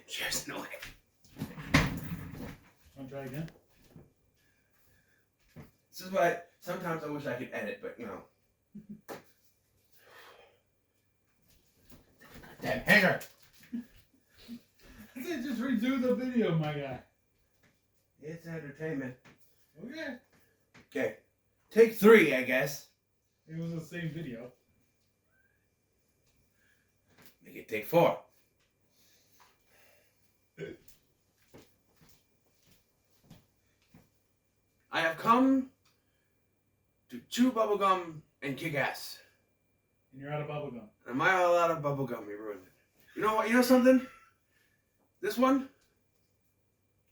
Cheers, no way. Want to try again? This is why sometimes I wish I could edit, but you know. Damn hanger. I said just redo the video, my guy. It's entertainment. Okay. Okay. Take 3, I guess. It was the same video. Make it take 4. I have come to chew bubblegum and kick ass. And you're out of bubblegum. Am I all out of bubblegum? You ruined it. You know what? You know something? This one,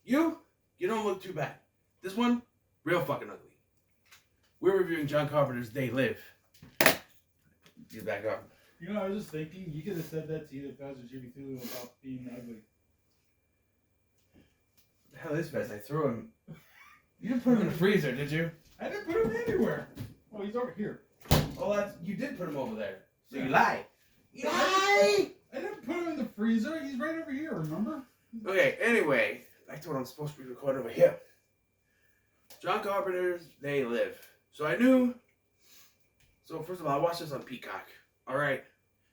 you don't look too bad. This one, real fucking ugly. We're reviewing John Carpenter's They Live. Get back up. You know, I was just thinking, you could have said that to either Fez or Jimmy Thulu about being ugly. What the hell is Fez? I threw him. You didn't put him in the freezer, did you? I didn't put him anywhere. Oh, he's over here. Oh, you did put him over there. So Yeah. you lie. You lie! I didn't put him in the freezer. He's right over here, remember? Okay, anyway, back to what I'm supposed to be recording over here. John Carpenter's They Live. So I knew. So first of all, I watched this on Peacock. All right,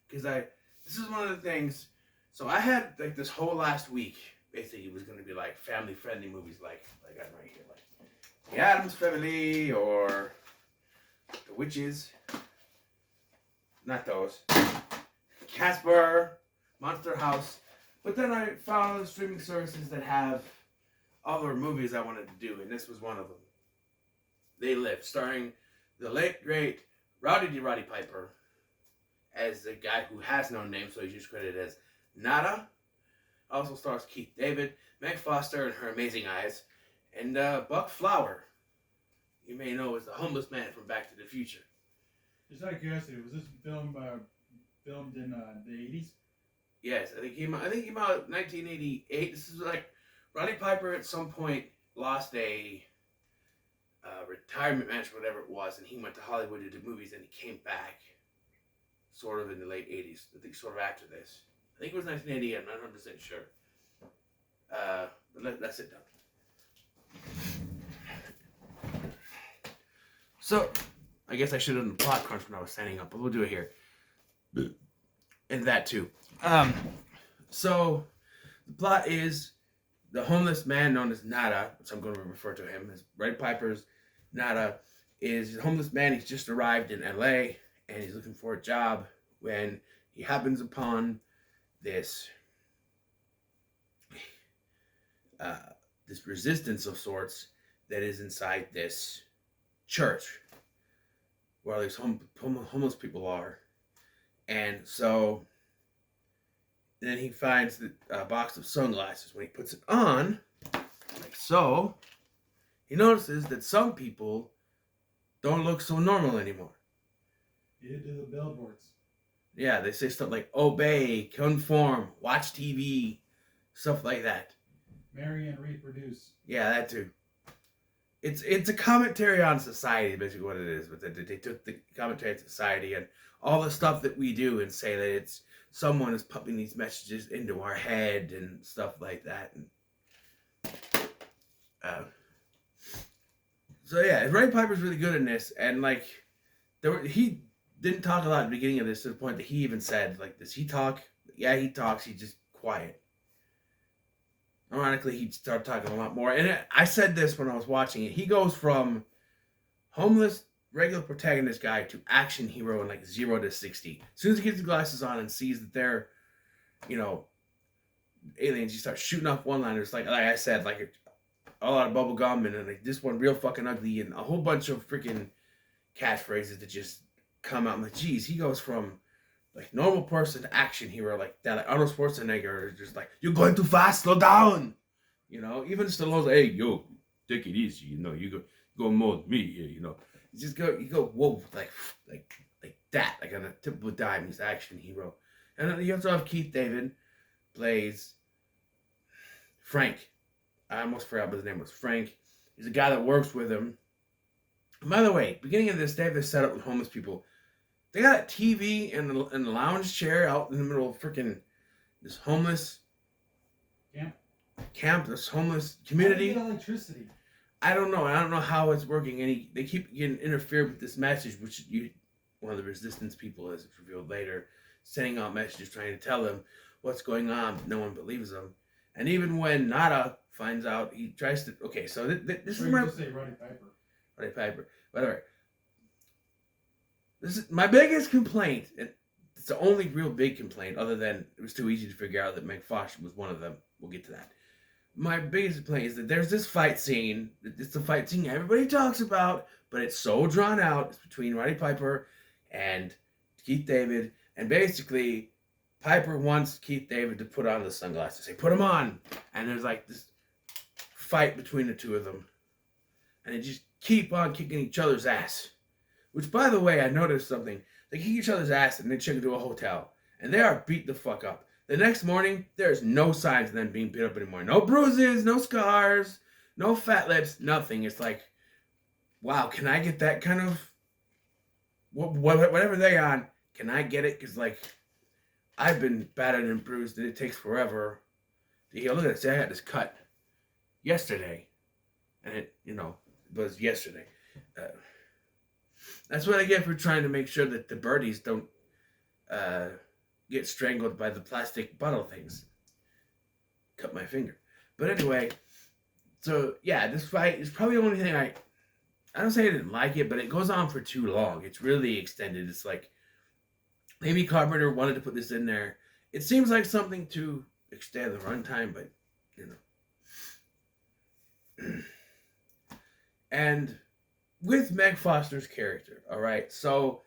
because this is one of the things. So I had like this whole last week. Basically, it was going to be like family-friendly movies, like I'm right here, like The Addams Family or The Witches. Not those. Casper, Monster House. But then I found other streaming services that have other movies I wanted to do, and this was one of them. They Live, starring the late, great Rowdy Roddy Piper as the guy who has no name, so he's just credited as Nada. Also stars Keith David, Meg Foster and her amazing eyes, and Buck Flower. You may know as the homeless man from Back to the Future. Just out of curiosity, was this film filmed in the 80s? Yes, I think he came out in 1988. This is like Roddy Piper at some point lost a retirement match, whatever it was, and he went to Hollywood to do movies, and he came back sort of in the late 80s. I think sort of after this. I think it was 1988. I'm not 100% sure. But let's sit down. So, I guess I should have done the plot crunch when I was standing up, but we'll do it here. And that too. So, the plot is the homeless man known as Nada, which I'm going to refer to him as Red Piper's Nada, is a homeless man. He's just arrived in LA and he's looking for a job when he happens upon this resistance of sorts that is inside this church where these homeless people are. And so then he finds a box of sunglasses. When he puts it on, like so, he notices that some people don't look so normal anymore. You do the billboards. Yeah, they say stuff like obey, conform, watch TV, stuff like that. Marry and reproduce. Yeah, that too. It's a commentary on society, basically what it is. But they took the commentary on society and all the stuff that we do and say that it's someone is pumping these messages into our head and stuff like that. And, so yeah, Ray Piper's really good in this, and like he didn't talk a lot at the beginning of this to the point that he even said like, does he talk? Yeah, he talks. He's just quiet. Ironically, he started talking a lot more. And I said this when I was watching it. He goes from homeless, regular protagonist guy to action hero in like 0 to 60. As soon as he gets his glasses on and sees that they're, aliens, he starts shooting off one-liners. Like I said, like a lot of bubble gum and then like this one real fucking ugly and a whole bunch of freaking catchphrases that just come out. I'm like, geez, he goes from like normal person to action hero like that. Like Arnold Schwarzenegger is just like, you're going too fast, slow down. Even Stallone's like, hey, yo, take it easy. You go more than me. You just you go, whoa, like that, like on a typical dime. He's action hero. And then you also have Keith David plays Frank. I almost forgot what his name was. Frank. He's a guy that works with him. And by the way, beginning of this, they have this setup with homeless people. They got a TV and the lounge chair out in the middle of freaking this homeless camp, this homeless How do community. you get electricity? I don't know. I don't know how it's working. And they keep getting interfered with this message, which one of the resistance people, as it's revealed later, sending out messages trying to tell them what's going on. But no one believes them. And even when Nada finds out, he tries to. Okay, so this is my. Just say Roddy Piper. Roddy Piper. By the way, this is my biggest complaint, and it's the only real big complaint, other than it was too easy to figure out that Meg Foster was one of them. We'll get to that. My biggest complaint is that there's this fight scene. It's the fight scene everybody talks about, but it's so drawn out. It's between Roddy Piper and Keith David, and basically Piper wants Keith David to put on the sunglasses. They put them on, and there's like this fight between the two of them, and they just keep on kicking each other's ass. Which, by the way, I noticed something. They kick each other's ass and they check into a hotel, and they are beat the fuck up. The next morning, there's no signs of them being beat up anymore. No bruises, no scars, no fat lips, nothing. It's like, wow, can I get that kind of whatever they on? Can I get it? Because like, I've been battered and bruised, and it takes forever to heal. Look at this. I got this cut yesterday, and it was yesterday. That's what I get for trying to make sure that the birdies don't get strangled by the plastic bottle things. Cut my finger. But anyway, so yeah, this fight is probably the only thing I don't say I didn't like it, but it goes on for too long. It's really extended. It's like maybe Carpenter wanted to put this in there. It seems like something to extend the runtime, but and with Meg Foster's character, all right, so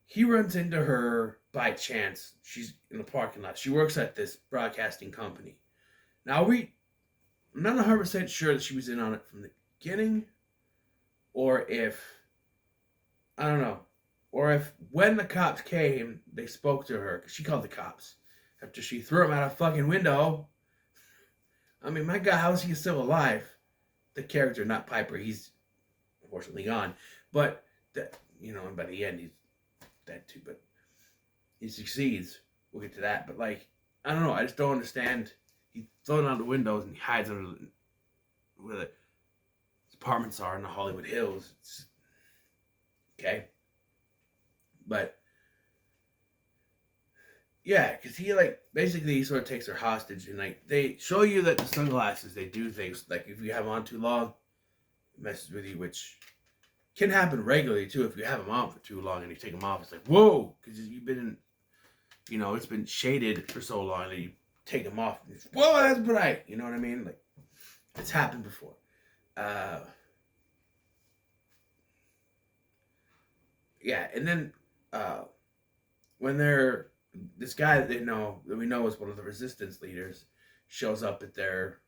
he runs into her by chance. She's in the parking lot. She works at this broadcasting company. Now, I'm not 100% sure that she was in on it from the beginning, or if, I don't know, or if when the cops came, they spoke to her, because she called the cops after she threw him out a fucking window. I mean, my God, how is he still alive? The character, not Piper, he's unfortunately gone. But, and by the end, he's dead too, but he succeeds. We'll get to that. But, like, I don't know. I just don't understand. He's thrown out the windows and he hides under where the apartments are in the Hollywood Hills. Okay? But, yeah, because he, like, basically sort of takes her hostage. And, like, they show you that the sunglasses, they do things. Like, if you have them on too long, it messes with you, which can happen regularly, too. If you have them on for too long and you take them off, it's like, whoa! Because you've been, it's been shaded for so long that you take them off. And it's, whoa, that's bright! You know what I mean? Like, it's happened before. Yeah, and then when this guy that we know is one of the resistance leaders shows up at their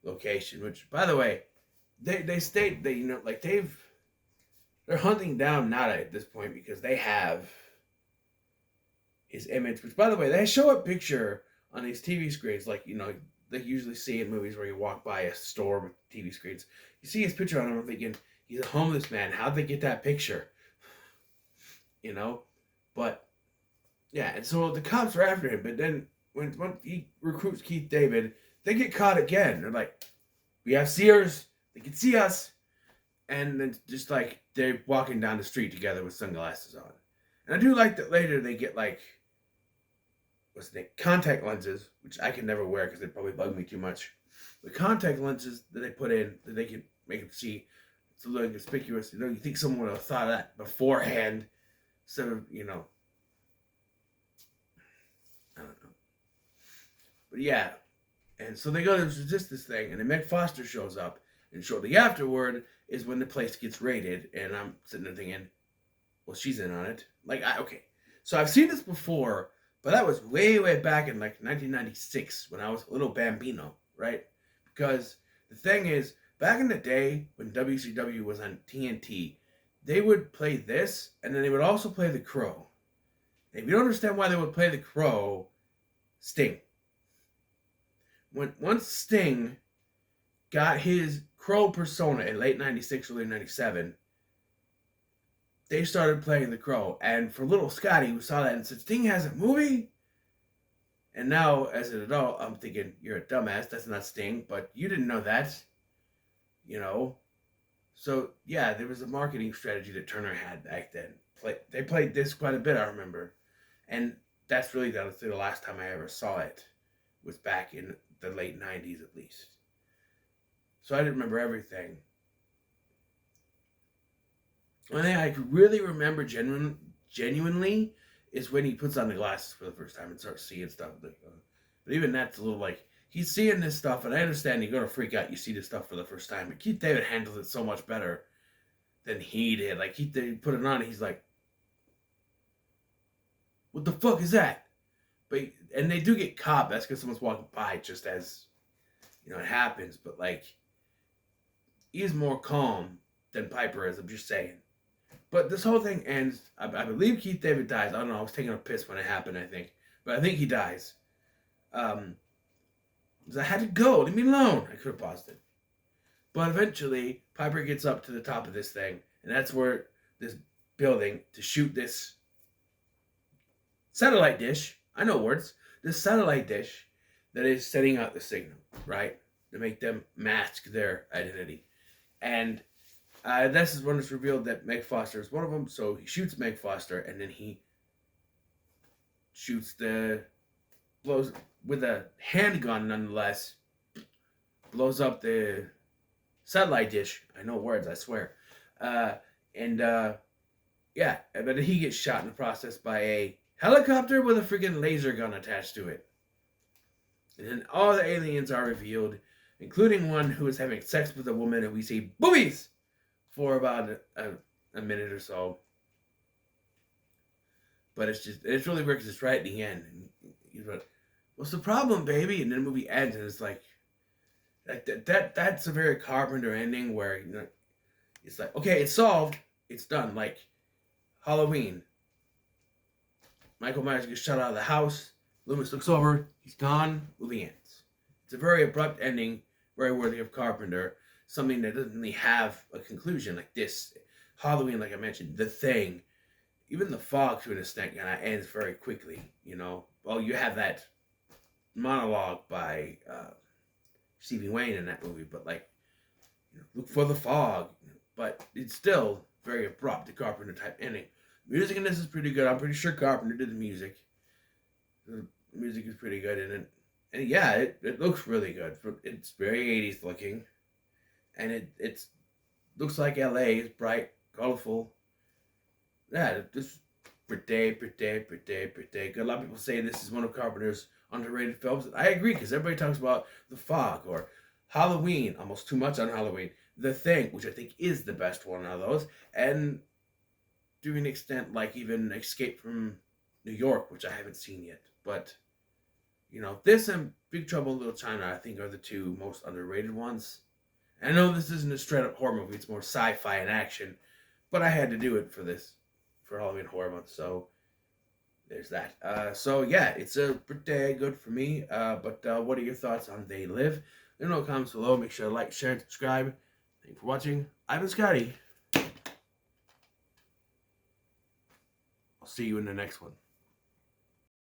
location, which, by the way, they state that they're hunting down Nada at this point because they have his image, which, by the way, they show a picture on these TV screens like they usually see in movies where you walk by a store with TV screens. You see his picture on them, I'm thinking, he's a homeless man. How'd they get that picture? But yeah, and so the cops are after him, but then when he recruits Keith David, they get caught again. They're like, we have seers, they can see us, and then just like they're walking down the street together with sunglasses on. And I do like that later they get like, contact lenses, which I can never wear because they probably bug me too much. The contact lenses that they put in that they can make them see, it's a little conspicuous. You think someone would have thought of that beforehand, instead of I don't know. But yeah, and so they go to resist this thing, and then Meg Foster shows up, and shortly afterward is when the place gets raided, and I'm sitting there thinking, well, she's in on it. Like, okay, so I've seen this before, but that was way, way back in like 1996 when I was a little bambino, right? Because the thing is, back in the day when WCW was on TNT, they would play this, and then they would also play The Crow. And if you don't understand why they would play The Crow, Sting. Once Sting got his Crow persona in late 96, early 97, they started playing The Crow. And for little Scotty, who saw that and said, Sting has a movie? And now, as an adult, I'm thinking, you're a dumbass. That's not Sting. But you didn't know that. You know? So, yeah, there was a marketing strategy that Turner had back then. They played this quite a bit, I remember. And that's really the last time I ever saw it. Was back in the late 90s, at least. So I didn't remember everything. One thing I could really remember genuinely is when he puts on the glasses for the first time and starts seeing stuff. But even that's a little like, he's seeing this stuff, and I understand you're going to freak out. You see this stuff for the first time. But Keith David handles it so much better than he did. Like, Keith David put it on, and he's like, what the fuck is that? And they do get caught. That's because someone's walking by, just as, it happens. But, like, he's more calm than Piper is. I'm just saying. But this whole thing ends. I believe Keith David dies. I don't know. I was taking a piss when it happened, I think. But I think he dies. Because I had to go. Leave me alone. I could have paused it. But eventually, Piper gets up to the top of this thing. And that's where this building to shoot this satellite dish. I know words. This satellite dish that is sending out the signal, right? To make them mask their identity. And this is when it's revealed that Meg Foster is one of them. So he shoots Meg Foster, and then he blows with a handgun, nonetheless, blows up the satellite dish. I know words, I swear. Yeah, and then he gets shot in the process by a helicopter with a freaking laser gun attached to it. And then all the aliens are revealed, including one who is having sex with a woman, and we see boobies for about a minute or so. But it's really weird because it's right at the end. And he's like, what's the problem, baby? And then the movie ends, and it's like that's a very Carpenter ending where, it's like, okay, it's solved. It's done. Like Halloween. Michael Myers gets shut out of the house. Loomis looks over. He's gone. Movie ends. It's a very abrupt ending, very worthy of Carpenter. Something that doesn't really have a conclusion like this. Halloween, like I mentioned, The Thing, even The Fog, to an extent, kind of ends very quickly. Well, you have that monologue by Stevie Wayne in that movie, but look for the fog. But it's still very abrupt, the Carpenter type ending. Music in this is pretty good. I'm pretty sure Carpenter did the music. The music is pretty good in it. And yeah, it looks really good. It's very 80s looking. And it looks like LA. It's bright, colorful. Yeah, this pretty good. A lot of people say this is one of Carpenter's underrated films. I agree, because everybody talks about The Fog or Halloween, almost too much on Halloween. The Thing, which I think is the best one out of those. And to an extent, like even Escape from New York, which I haven't seen yet. But, this and Big Trouble in Little China, I think, are the two most underrated ones. I know this isn't a straight up horror movie, it's more sci-fi and action, but I had to do it for Halloween Horror Month, so there's that. So yeah, it's pretty good for me, but what are your thoughts on They Live? Let me know in the comments below. Make sure to like, share, and subscribe. Thank you for watching. I've been Scotty. I'll see you in the next one.